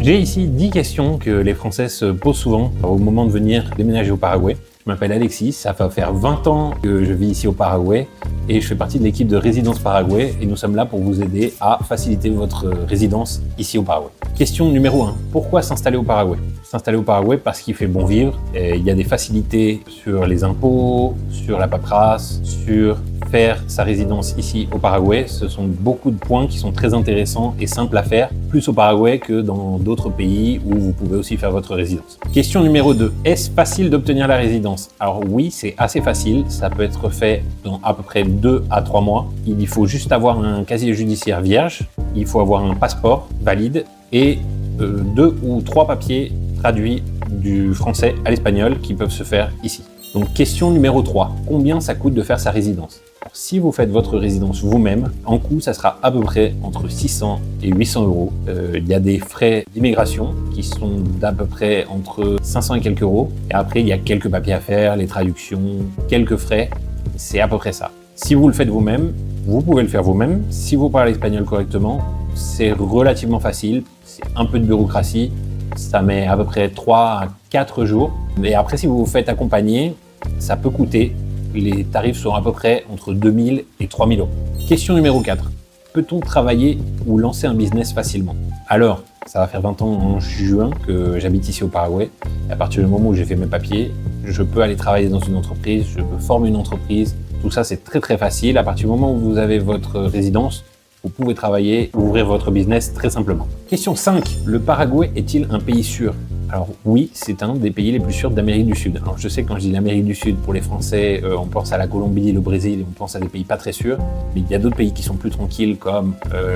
J'ai ici 10 questions que les Français se posent souvent au moment de venir déménager au Paraguay. Je m'appelle Alexis, ça va faire 20 ans que je vis ici au Paraguay et je fais partie de l'équipe de Résidence Paraguay et nous sommes là pour vous aider à faciliter votre résidence ici au Paraguay. Question numéro 1, pourquoi s'installer au Paraguay? S'installer au Paraguay parce qu'il fait bon vivre, et il y a des facilités sur les impôts, sur la paperasse, sur faire sa résidence ici au Paraguay. Ce sont beaucoup de points qui sont très intéressants et simples à faire, plus au Paraguay que dans d'autres pays où vous pouvez aussi faire votre résidence. Question numéro 2, est-ce facile d'obtenir la résidence? Alors oui, c'est assez facile, ça peut être fait dans à peu près 2 à 3 mois. Il faut juste avoir un casier judiciaire vierge, il faut avoir un passeport valide et 2 ou 3 papiers traduits du français à l'espagnol qui peuvent se faire ici. Donc question numéro 3, combien ça coûte de faire sa résidence? Alors, si vous faites votre résidence vous-même, en coût, ça sera à peu près entre 600 et 800 euros. Il y a des frais d'immigration qui sont d'à peu près entre 500 et quelques euros. Et après, il y a quelques papiers à faire, les traductions, quelques frais. C'est à peu près ça. Si vous le faites vous-même, vous pouvez le faire vous-même. Si vous parlez espagnol correctement, c'est relativement facile. C'est un peu de bureaucratie. Ça met à peu près 3 à 4 jours. Et après, si vous vous faites accompagner, ça peut coûter. Les tarifs sont à peu près entre 2000 et 3000 euros. Question numéro 4. Peut-on travailler ou lancer un business facilement? Alors, ça va faire 20 ans en juin que j'habite ici au Paraguay. Et à partir du moment où j'ai fait mes papiers, je peux aller travailler dans une entreprise, je peux former une entreprise. Tout ça, c'est très facile. À partir du moment où vous avez votre résidence, vous pouvez travailler, ouvrir votre business très simplement. Question 5. Le Paraguay est-il un pays sûr? Alors oui, c'est un des pays les plus sûrs d'Amérique du Sud. Alors je sais que quand je dis l'Amérique du Sud, pour les Français, on pense à la Colombie, le Brésil, on pense à des pays pas très sûrs. Mais il y a d'autres pays qui sont plus tranquilles comme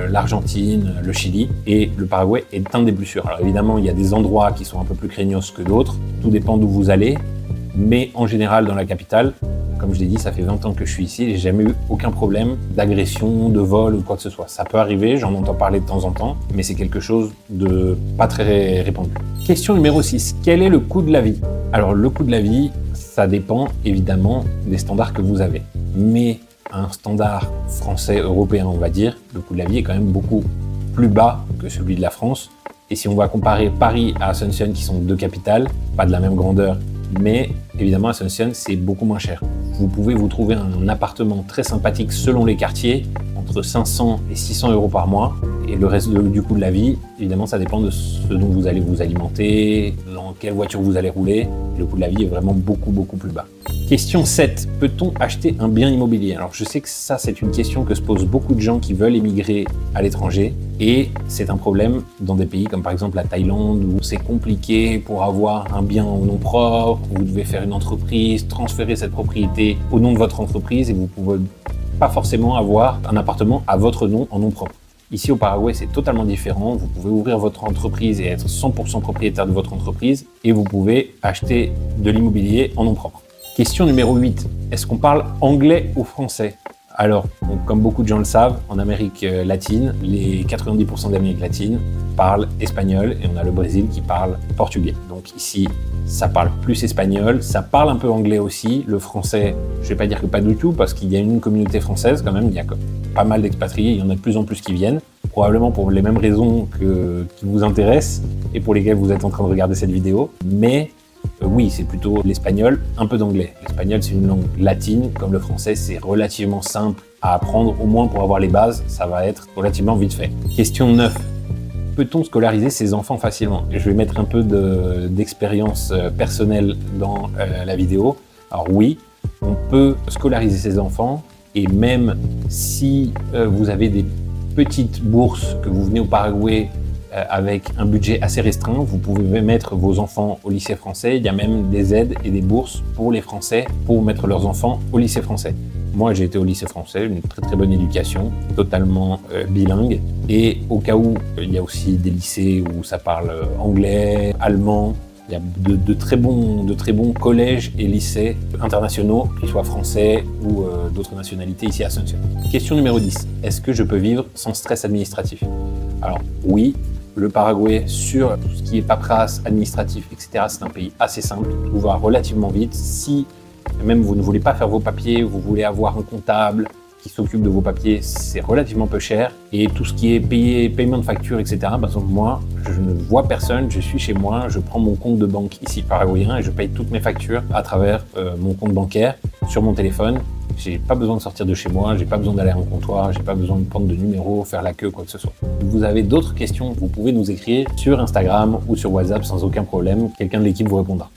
l'Argentine, le Chili. Et le Paraguay est un des plus sûrs. Alors évidemment, il y a des endroits qui sont un peu plus craignos que d'autres. Tout dépend d'où vous allez. Mais en général, dans la capitale, comme je l'ai dit, ça fait 20 ans que je suis ici et j'ai jamais eu aucun problème d'agression, de vol ou quoi que ce soit. Ça peut arriver, j'en entends parler de temps en temps, mais c'est quelque chose de pas très répandu. Question numéro 6. Quel est le coût de la vie? Alors le coût de la vie, ça dépend évidemment des standards que vous avez. Mais un standard français, européen, on va dire, le coût de la vie est quand même beaucoup plus bas que celui de la France. Et si on va comparer Paris à Asunción, qui sont deux capitales, pas de la même grandeur, mais évidemment Asunción, c'est beaucoup moins cher. Vous pouvez vous trouver un appartement très sympathique selon les quartiers, entre 500 et 600 euros par mois. Et le reste du coût de la vie, évidemment, ça dépend de ce dont vous allez vous alimenter, dans quelle voiture vous allez rouler. Le coût de la vie est vraiment beaucoup plus bas. Question 7. Peut-on acheter un bien immobilier? Alors je sais que ça, c'est une question que se posent beaucoup de gens qui veulent émigrer à l'étranger. Et c'est un problème dans des pays comme par exemple la Thaïlande, où c'est compliqué pour avoir un bien en nom propre. Vous devez faire une entreprise, transférer cette propriété au nom de votre entreprise et vous pouvez pas forcément avoir un appartement à votre nom en nom propre. Ici au Paraguay, c'est totalement différent. Vous pouvez ouvrir votre entreprise et être 100% propriétaire de votre entreprise et vous pouvez acheter de l'immobilier en nom propre. Question numéro 8. Est-ce qu'on parle anglais ou français? Alors, comme beaucoup de gens le savent, en Amérique latine, les 90% d'Amérique latine parlent espagnol et on a le Brésil qui parle portugais. Donc ici, ça parle plus espagnol, ça parle un peu anglais aussi. Le français, je ne vais pas dire que pas du tout, parce qu'il y a une communauté française quand même, il y a pas mal d'expatriés, il y en a de plus en plus qui viennent, probablement pour les mêmes raisons qui vous intéressent et pour lesquelles vous êtes en train de regarder cette vidéo. Mais oui, c'est plutôt l'espagnol, un peu d'anglais. L'espagnol, c'est une langue latine, comme le français, c'est relativement simple à apprendre, au moins pour avoir les bases, ça va être relativement vite fait. Question 9. Peut-on scolariser ses enfants facilement? Je vais mettre un peu d'expérience personnelle dans la vidéo. Alors oui, on peut scolariser ses enfants et même si vous avez des petites bourses, que vous venez au Paraguay avec un budget assez restreint, vous pouvez mettre vos enfants au lycée français. Il y a même des aides et des bourses pour les Français pour mettre leurs enfants au lycée français. Moi, j'ai été au lycée français, une très bonne éducation, totalement bilingue. Et au cas où, il y a aussi des lycées où ça parle anglais, allemand. Il y a de très bons collèges et lycées internationaux, qu'ils soient français ou d'autres nationalités ici à Asunción. Question numéro 10. Est-ce que je peux vivre sans stress administratif? Alors oui, le Paraguay, sur tout ce qui est paperasse, administratif, etc., c'est un pays assez simple. Tout va relativement vite. Si même vous ne voulez pas faire vos papiers, vous voulez avoir un comptable qui s'occupe de vos papiers, c'est relativement peu cher. Et tout ce qui est paiement de factures, etc., par exemple, moi, je ne vois personne, je suis chez moi, je prends mon compte de banque ici paraguayen et je paye toutes mes factures à travers mon compte bancaire sur mon téléphone. J'ai pas besoin de sortir de chez moi, j'ai pas besoin d'aller en comptoir, j'ai pas besoin de prendre de numéro, faire la queue, quoi que ce soit. Si vous avez d'autres questions, vous pouvez nous écrire sur Instagram ou sur WhatsApp sans aucun problème. Quelqu'un de l'équipe vous répondra.